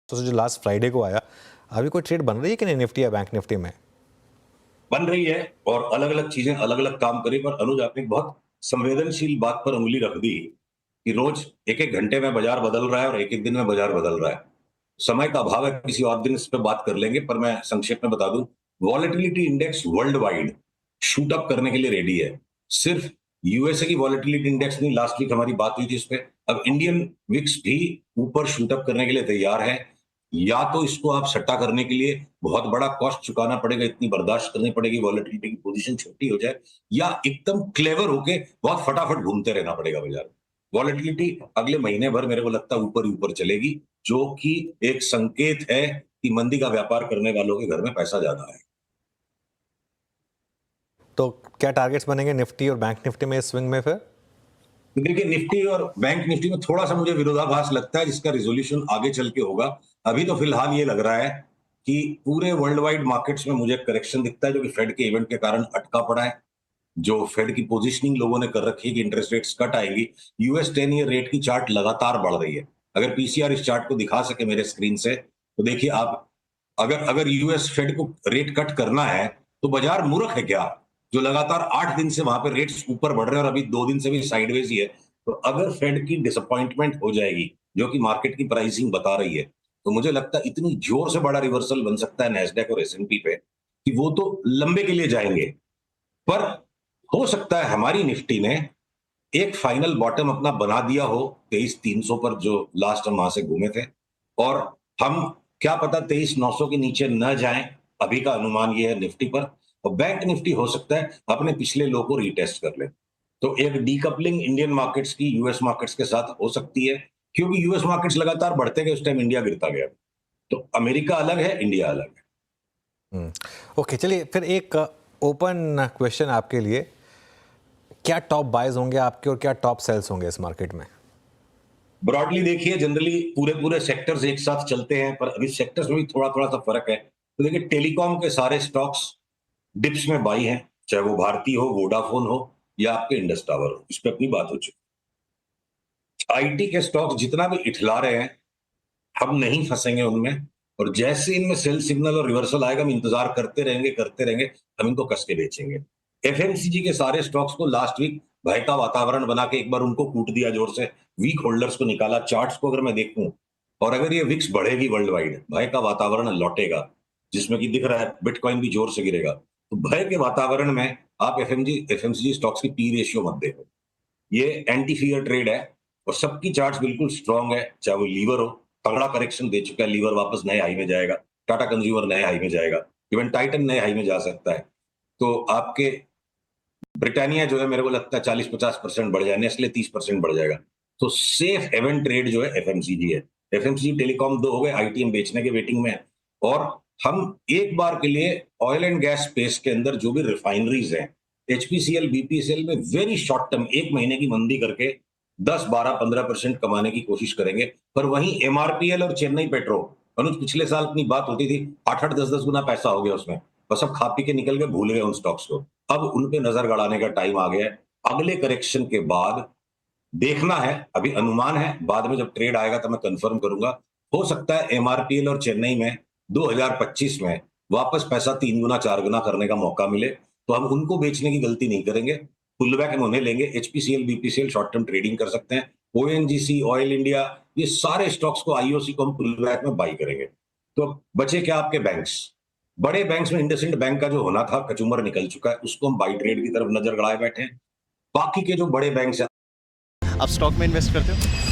तो जो last Friday को आया, अभी कोई ट्रेड बन रही है कि नहीं निफ्टी या बैंक निफ्टी में? बन रही है और अलग अलग चीजें अलग अलग काम करी। पर अनुज, आपने एक बहुत संवेदनशील बात पर उंगली रख दी कि रोज एक एक घंटे में बाजार बदल रहा है और एक एक दिन में बाजार बदल रहा है। समय का अभाव है, किसी और दिन इस पर बात कर लेंगे, पर मैं संक्षेप में बता दूं, volatility index world wide shoot up करने के लिए रेडी है। सिर्फ यूएसए की वॉलेटिलिटी इंडेक्स नहीं, लास्ट वीक हमारी बात हुई थी इस पे। अब इंडियन विक्स भी ऊपर शूट अप करने के लिए तैयार है। या तो इसको आप सट्टा करने के लिए बहुत बड़ा कॉस्ट चुकाना पड़ेगा, इतनी बर्दाश्त करनी पड़ेगी, वॉलेटिलिटी की पोजीशन छोटी हो जाए, या एकदम क्लेवर होके बहुत फटाफट घूमते रहना पड़ेगा बाजार। वॉलेटिलिटी अगले महीने भर मेरे को लगता है ऊपर ही ऊपर चलेगी, जो कि एक संकेत है कि मंदी का व्यापार करने वालों के घर में पैसा ज्यादा है। तो क्या टारगेट्स बनेंगे निफ्टी और बैंक निफ्टी में इस स्विंग में फिर? देखिए, निफ्टी और बैंक निफ्टी में थोड़ा सा मुझे विरोधाभास लगता है, जिसका रिजोल्यूशन आगे चल के होगा। अभी तो फिलहाल ये लग रहा है कि पूरे वर्ल्ड वाइड मार्केट्स में मुझे करेक्शन दिखता है, जो कि फेड के इवेंट के कारण अटका पड़ा है। जो फेड की पोजीशनिंग लोगों ने कर रखी है कि इंटरेस्ट रेट्स कट आएगी, यूएस 10 ईयर रेट की चार्ट लगातार बढ़ रही है। अगर पीसीआर इस चार्ट को दिखा सके मेरे स्क्रीन से, तो देखिए आप, अगर अगर यूएस फेड को रेट कट करना है तो बाजार मूर्ख है क्या, जो लगातार 8 दिन से वहां पे रेट्स ऊपर बढ़ रहे हैं और अभी 2 दिन से भी साइडवेज ही है। तो अगर फेड की डिसअपॉइंटमेंट हो जाएगी, जो कि मार्केट की प्राइसिंग बता रही है, तो मुझे लगता है इतनी जोर से बड़ा रिवर्सल बन सकता है नैस्डैक और एसएनपी पे कि वो तो लंबे के लिए जाएंगे। पर हो सकता है हमारी निफ्टी ने एक फाइनल बॉटम अपना बना दिया हो 23,300 पर, जो लास्ट हम वहां से घूमे थे, और हम क्या पता 23,900 के नीचे न जाएं। अभी का अनुमान ये है निफ्टी पर। और बैंक निफ्टी हो सकता है अपने पिछले लो को रीटेस्ट कर ले। तो एक डीकपलिंग इंडियन मार्केट्स की यूएस मार्केट्स के साथ हो सकती है, क्योंकि यूएस मार्केट्स लगातार बढ़ते गए, उस टाइम इंडिया गिरता गया। तो अमेरिका अलग है, इंडिया अलग है। ओके, चलिए फिर एक ओपन क्वेश्चन आपके लिए, क्या टॉप बाइज होंगे आपके और क्या टॉप सेल्स होंगे इस मार्केट में? ब्रॉडली देखिए, जनरली पूरे पूरे सेक्टर्स एक साथ चलते हैं, पर अभी सेक्टर्स में भी थोड़ा थोड़ा सा फर्क है। तो देखिए, टेलीकॉम के सारे स्टॉक्स डिप्स में बाई हैं, चाहे वो भारती हो, वोडाफोन हो, या आपके इंडस टावर हो। इस पे अपनी बात हो चुकी। आईटी के स्टॉक्स जितना भी इठला रहे हैं, हम नहीं फंसेंगे उनमें। और जैसे इनमें सेल सिग्नल और रिवर्सल आएगा, हम इंतजार करते रहेंगे, हम इनको कस के बेचेंगे। एफएमसीजी के सारे स्टॉक्स को लास्ट वीक भय का वातावरण बना के एक बार उनको कूट दिया जोर से, वीक होल्डर्स को निकाला। चार्ट्स को अगर मैं देखूं, और अगर ये विक्स बढ़ेगी वर्ल्ड वाइड, भय का वातावरण लौटेगा, जिसमें कि दिख रहा है बिटकॉइन भी जोर से गिरेगा। तो भय के वातावरण में आप एफएमसीजी स्टॉक्स की पी रेशियो मत देखो। ये एंटी फियर ट्रेड है, और सबकी चार्ट्स बिल्कुल स्ट्रांग है। चाहे वो लीवर हो, तगड़ा करेक्शन दे चुका है, लीवर वापस नए हाई में जाएगा, टाटा कंज्यूमर नए हाई में जाएगा, इवन टाइटन नए हाई में जा सकता है। तो आपके ब्रिटानिया जो है, मेरे को लगता है 40-50% बढ़ जाए, नेस्ले 30% बढ़ जाएगा। तो सेफ हेवन ट्रेड जो है एफएमसीजी है। एफएमसीजी टेलीकॉम दो हो गए, आईटीएम बेचने के वेटिंग में है। और हम एक बार के लिए ऑयल एंड गैस स्पेस के अंदर जो भी रिफाइनरीज हैं, एचपीसीएल बीपीसीएल में वेरी शॉर्ट टर्म 1 महीने की मंदी करके 10-12-15% कमाने की कोशिश करेंगे। पर वहीं एमआरपीएल और चेन्नई पेट्रो, अनुज, पिछले साल अपनी बात होती थी 8-8 10-10 गुना पैसा हो गया उसमें, बस अब खा पी के निकल गए, भूल गए उन स्टॉक्स को। अब उन पे नजर गड़ाने का टाइम आ गया है। अगले करेक्शन के बाद देखना है, अभी अनुमान है, बाद में जब ट्रेड आएगा तो मैं कंफर्म करूंगा। हो सकता है एमआरपीएल और चेन्नई में 2025 में वापस पैसा 3 गुना 4 गुना करने का मौका मिले, तो हम उनको बेचने की गलती नहीं करेंगे। पुलबैक हम उन्हें लेंगे। HPCL BPCL short term trading कर सकते हैं। ओएनजीसी, ऑयल इंडिया, ये सारे स्टॉक्स को, आईओसी को हम पुलबैक में बाई करेंगे। तो बचे क्या आपके बैंक्स। बड़े बैंक्स में इंडसइंड बैंक का जो होना था, कचूमर निकल चुका है, उसको हम बाई ट्रेड की तरफ नजर गड़ाए बैठे हैं। बाकी के जो बड़े बैंक आप स्टॉक में इन्वेस्ट करते हो?